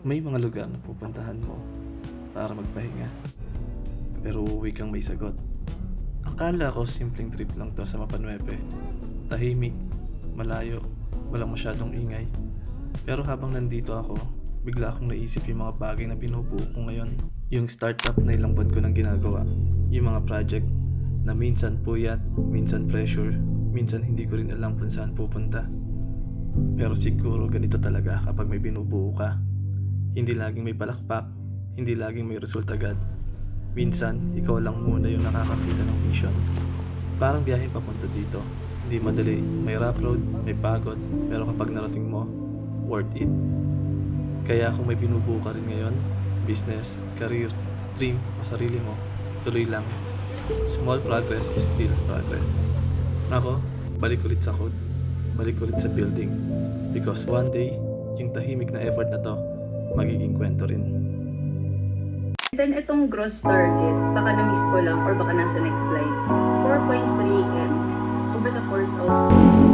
May mga lugar na pupuntahan mo para magpahinga, pero uuwi kang may sagot. Akala ko simpleng trip lang to sa Mapanuepe. Tahimik, malayo, walang masyadong ingay. Pero habang nandito ako, bigla akong naisip yung mga bagay na binubuo ko ngayon. Yung startup na ilang buwan ko nang ginagawa. Yung mga project na minsan puyat, minsan pressure, minsan hindi ko rin alam kung saan pupunta. Pero siguro ganito talaga kapag may binubuo ka. Hindi laging may palakpak, hindi laging may result agad. Minsan, ikaw lang muna yung nakakakita ng mission. Parang biyahe papunta dito. Hindi madali, may rough road, may pagod, pero kapag narating mo, worth it. Kaya kung may binubuo ka rin ngayon, business, career, dream o sarili mo, tuloy lang. Small progress is still progress. Ako, balik ulit sa code, balik ulit sa building. Because one day, yung tahimik na effort na to, magiging kwento rin. Then itong gross target, baka na-miss ko lang or baka nasa next slides, 4.3 M over the course of